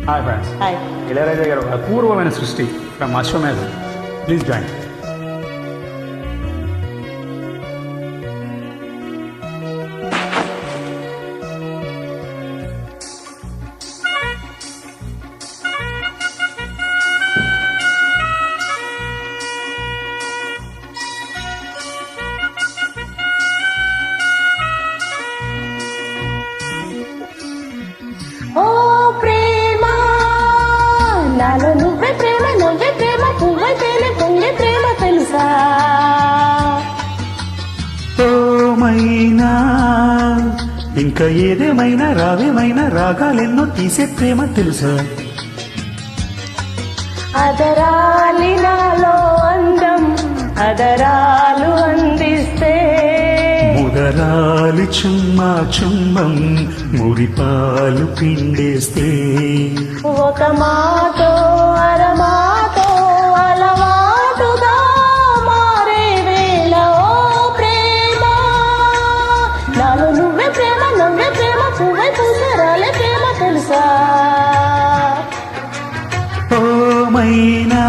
Hi friends. Hi. Ilaiyaraaja గారు ఒక అపూర్వమైన సృష్టి ఫ్రమ్ అశ్వమేధం. Please join. ఓ ప్రేమ నాలో నువ్వే ప్రేమ నువ్వే ప్రేమ పువ్వై తేనె పొంగే ప్రేమ తెలుసా ఓమైనా ఇంకా ఏదేమైనా రావేమైనా రాగాలెన్నో తీసే ప్రేమ తెలుసా అదరాలి నాలో అందం అదరాలు అందిస్తే ముదరాలు చుమ్మా చుమ్మం మురిపాలు పిండేస్తే ఒక మాటో అరమాటో అలవాటుగా మారే వేళ ఓ ప్రేమ నాలో నువ్వే ప్రేమ నువ్వే ప్రేమ పువ్వై పూసరాలే ప్రేమ తెలుసా ఓమైనా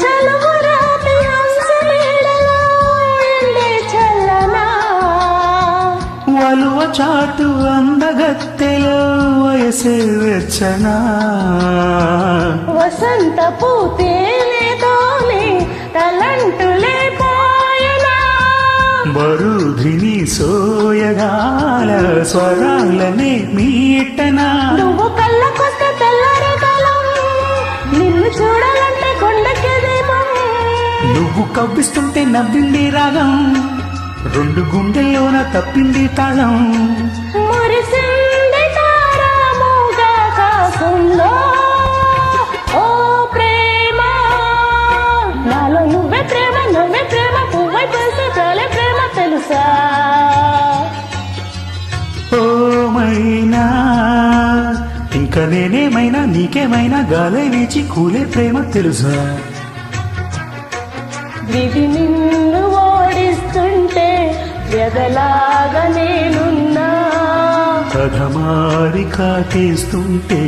చలువరాతి హంసలీలలో ఎండే చల్లనా వలువ చాటు అందగత్తెలో వయసే వెచ్చనా వసంత పూతేనేతోనే తలంటులే పోయనా బరుధిని సోయగాల స్వరాలనే మీటనా నువ్వు కళ్ళకొస్తే తెల్లరి కాలం నిన్ను చూడాలంటే కొండకే దీపం నువ్వు కవ్విస్తుంటే నవ్వింది రాగం రెండు గుండెల్లోన తప్పింది తాళం మురిసింది తారాముగా కాసుందో ఓ ప్రేమ నాలో నువ్వే ప్రేమ నువ్వే ప్రేమ పువ్వై పూసే చాలే ప్రేమ తెలుసా ఓమైనా ఇంకా నేనేమైనా నీకేమైనా గాలే వీచి కూలే ప్రేమ తెలుసా విధి నిన్ను ఓడిస్తుంటే ఎదలాగా నేనున్నా కథమారి కాటేస్తుంటే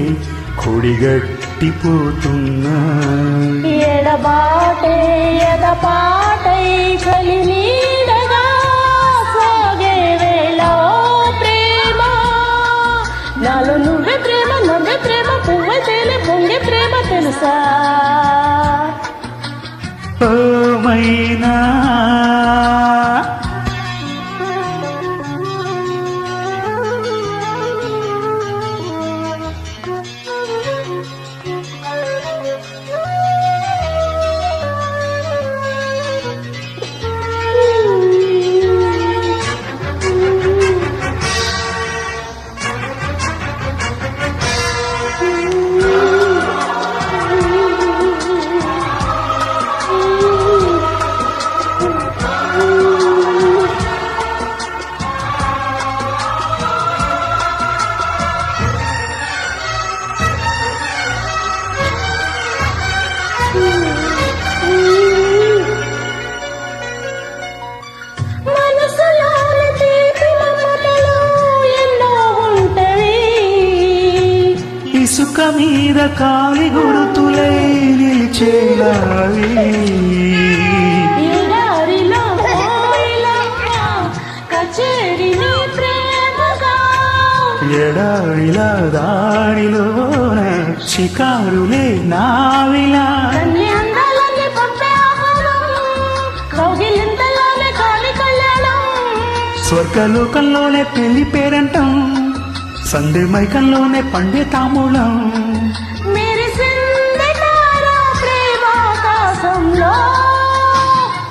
కొడిగట్టిపోతున్నా ఎడబాటే ఎదపాటై చలి నీడగా సాగే వేళ ఓ ప్రేమ నాలో నువ్వే ప్రేమ నువ్వే ప్రేమ పువ్వై తేనె పొంగే ప్రేమ తెలుసా ఓమైనా మనసులోని తీపి మమతలు ఎన్నో ఉంటవి ఇసుక మీద కాలి గురుతులై నిలిచేలావి ఎడారిలో కోయిలా కచేరిని ప్రేమగా ఎడారిలా దారిలోన షికారులే నావిలా కన్ని అందాలన్నీ పంపే ఆహారం కౌగిలింతలోనే కాలి కళ్యాణం స్వర్గలోకంలోనే పెళ్లి పేరంటం సందే మైకంలోనే పండే తాముళం మెరిసింది తారా ప్రేమాకాశంలో.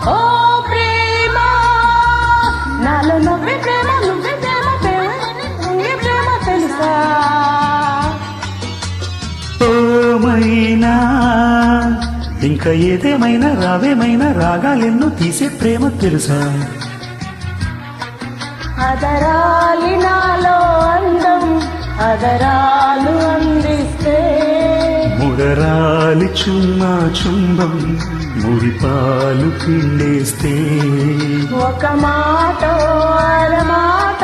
ఓ ప్రేమ, నాలో నువ్వే ప్రేమ, నువ్వే ప్రేమ, ప్రేమ నువ్వే ప్రేమ తెలుసా? ఓమైనా ఇంకా ఏదేమైనా రావేమైనా రాగాలెన్నో తీసే ప్రేమ తెలుసా? అదరాలి నాలో అందం, అదరాలు అందిస్తే మురరాలి చుమ్మా చుంబం మురిపాలు పిండేస్తే ఒక మాట అరమాట